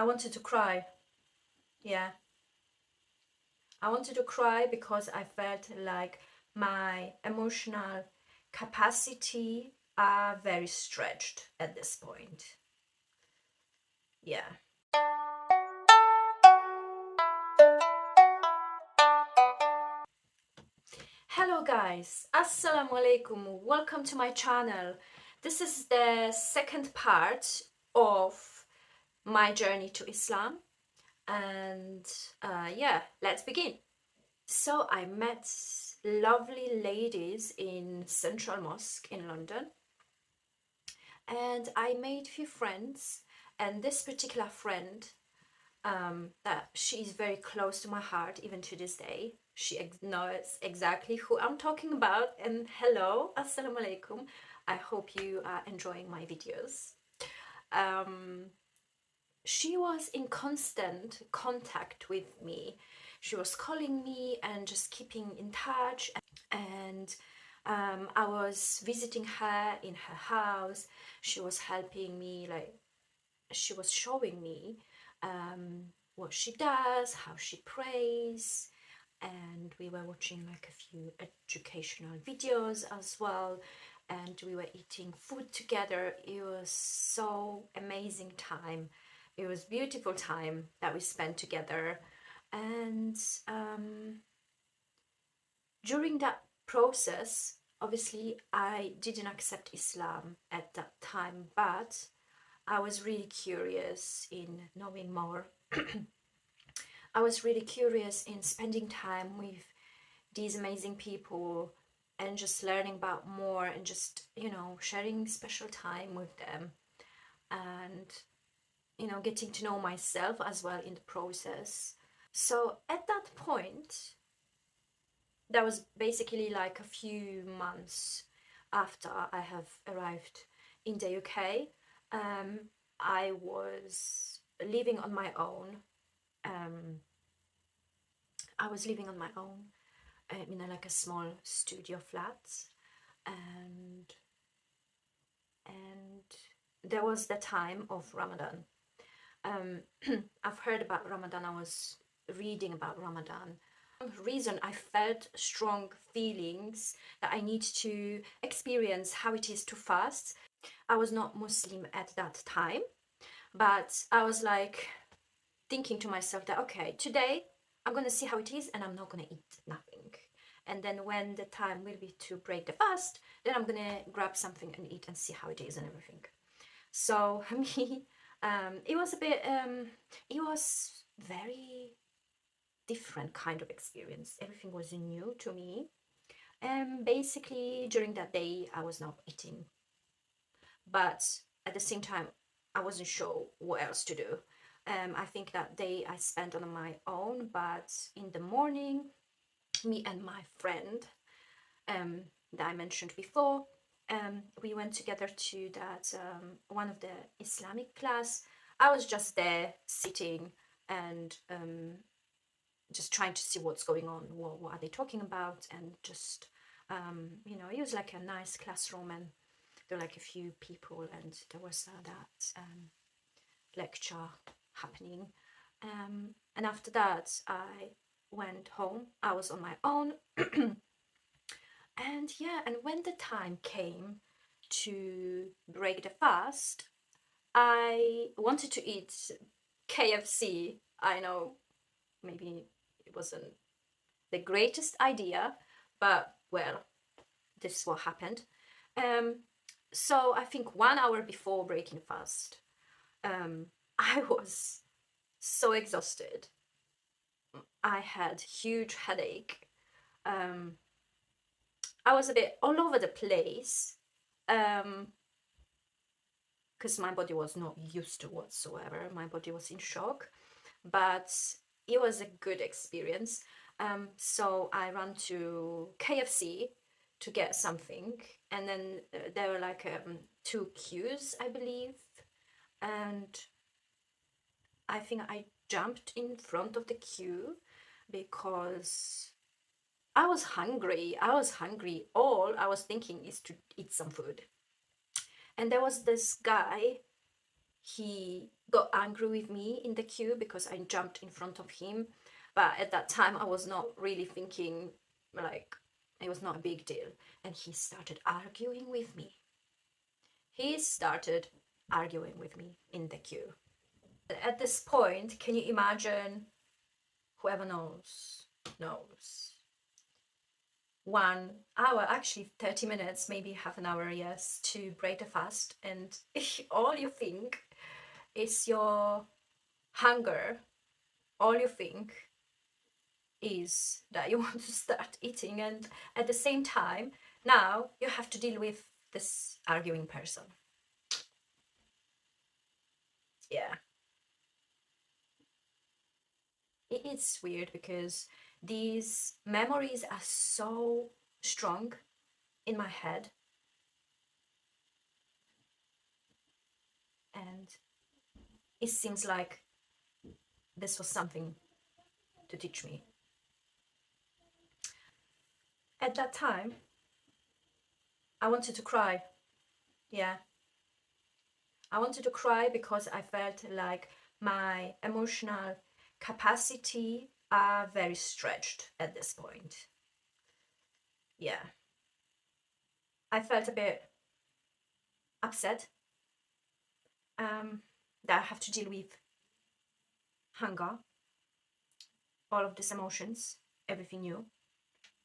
I wanted to cry. Yeah, I wanted to cry because I felt like my emotional capacity are very stretched at this point. Yeah. Hello guys, Assalamu alaikum. Welcome to my channel. This is the second part of my journey to Islam, and yeah, let's begin. So I met lovely ladies in Central Mosque in London, and I made few friends. And this particular friend, that she is very close to my heart even to this day. She knows exactly who I'm talking about. And hello, assalamu alaikum. I hope you are enjoying my videos. She was in constant contact with me. She was calling me and just keeping in touch. And I was visiting her in her house. She was helping me, like, she was showing me what she does, how she prays, and we were watching like a few educational videos as well, and we were eating food together. It was so amazing time. It was beautiful time that we spent together, and during that process, obviously I didn't accept Islam at that time, but I was really curious in knowing more. I was really curious in spending time with these amazing people and just learning about more and just, sharing special time with them and, getting to know myself as well in the process. So at that point, that was basically like a few months after I have arrived in the UK. I was living on my own. Um, I was living on my own in like a small studio flat, and and there was the time of Ramadan. Um, I've heard about Ramadan. I was reading about Ramadan. Reason I felt strong feelings that I need to experience how it is to fast. I was not Muslim at that time, but I was like thinking to myself that okay, today I'm gonna see how it is and I'm not gonna eat nothing. And then when the time will be to break the fast, then I'm gonna grab something and eat and see how it is and everything. So me, it was a bit, it was very different kind of experience. Everything was new to me. And basically during that day I was not eating, but at the same time I wasn't sure what else to do. I think that day I spent on my own, but in the morning, me and my friend that I mentioned before, we went together to that one of the Islamic class. I was just there sitting and just trying to see what's going on, what are they talking about, and just it was like a nice classroom, and there were like a few people, and there was that lecture happening. And after that, I went home. I was on my own. And yeah, and when the time came to break the fast, I wanted to eat KFC. I know maybe it wasn't the greatest idea, but well, this is what happened. Um, so I think 1 hour before breaking fast, um, I was so exhausted. I had huge headache. Um, I was a bit all over the place because my body was not used to whatsoever. My body was in shock, but it was a good experience. So I ran to KFC to get something, and then there were like two queues, I believe, and I think I jumped in front of the queue because I was hungry. I was hungry. All I was thinking is to eat some food. And there was this guy he got angry with me in the queue because I jumped in front of him. But at that time, I was not really thinking, like, it was not a big deal. And he started arguing with me. He started arguing with me in the queue. At this point, can you imagine? Whoever knows. 1 hour, actually 30 minutes, maybe half an hour, yes, to break the fast, and all you think is your hunger. All you think is that you want to start eating, and at the same time, now you have to deal with this arguing person. Yeah. It's weird because these memories are so strong in my head, and it seems like this was something to teach me. At that time, I wanted to cry. Yeah. I wanted to cry because I felt like my emotional capacity are very stretched at this point. Yeah. I felt a bit upset that I have to deal with hunger, all of these emotions, everything new.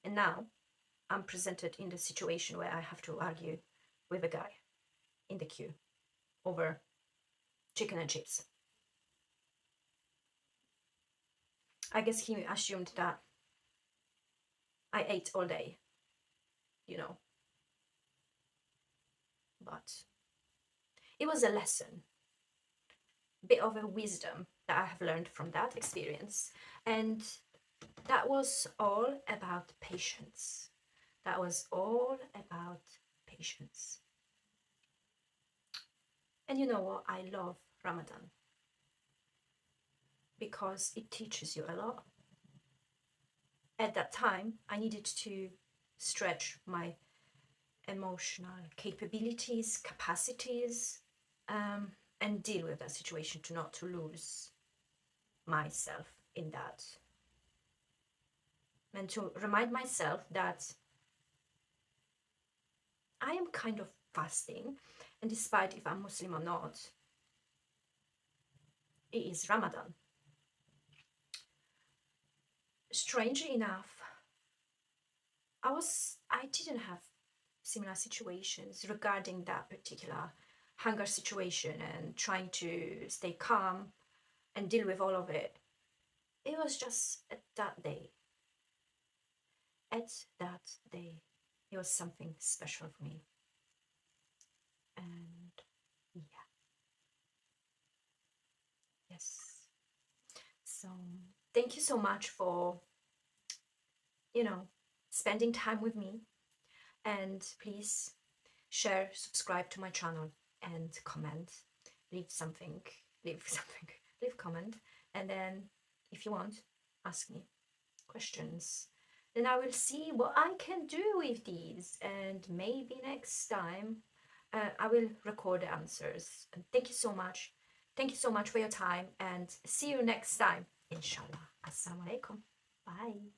And now I'm presented in the situation where I have to argue with a guy in the queue over chicken and chips. I guess he assumed that I ate all day, you know. But it was a lesson, bit of a wisdom that I have learned from that experience. And that was all about patience. That was all about patience. And you know what? I love Ramadan because it teaches you a lot. At that time, I needed to stretch my emotional capabilities, capacities, and deal with that situation to not to lose myself in that, and to remind myself that I am kind of fasting, and despite if I'm Muslim or not, it is Ramadan. Strangely enough, I didn't have similar situations regarding that particular hunger situation and trying to stay calm and deal with all of it. It was just at that day. At that day, it was something special for me. And yeah, yes. So thank you so much for, spending time with me. And please share, subscribe to my channel, and comment. Leave something, leave something, leave comment. And then if you want, ask me questions. Then I will see what I can do with these. And maybe next time I will record the answers. And thank you so much. Thank you so much for your time, and see you next time, inshallah. Assalamu alaikum. Bye.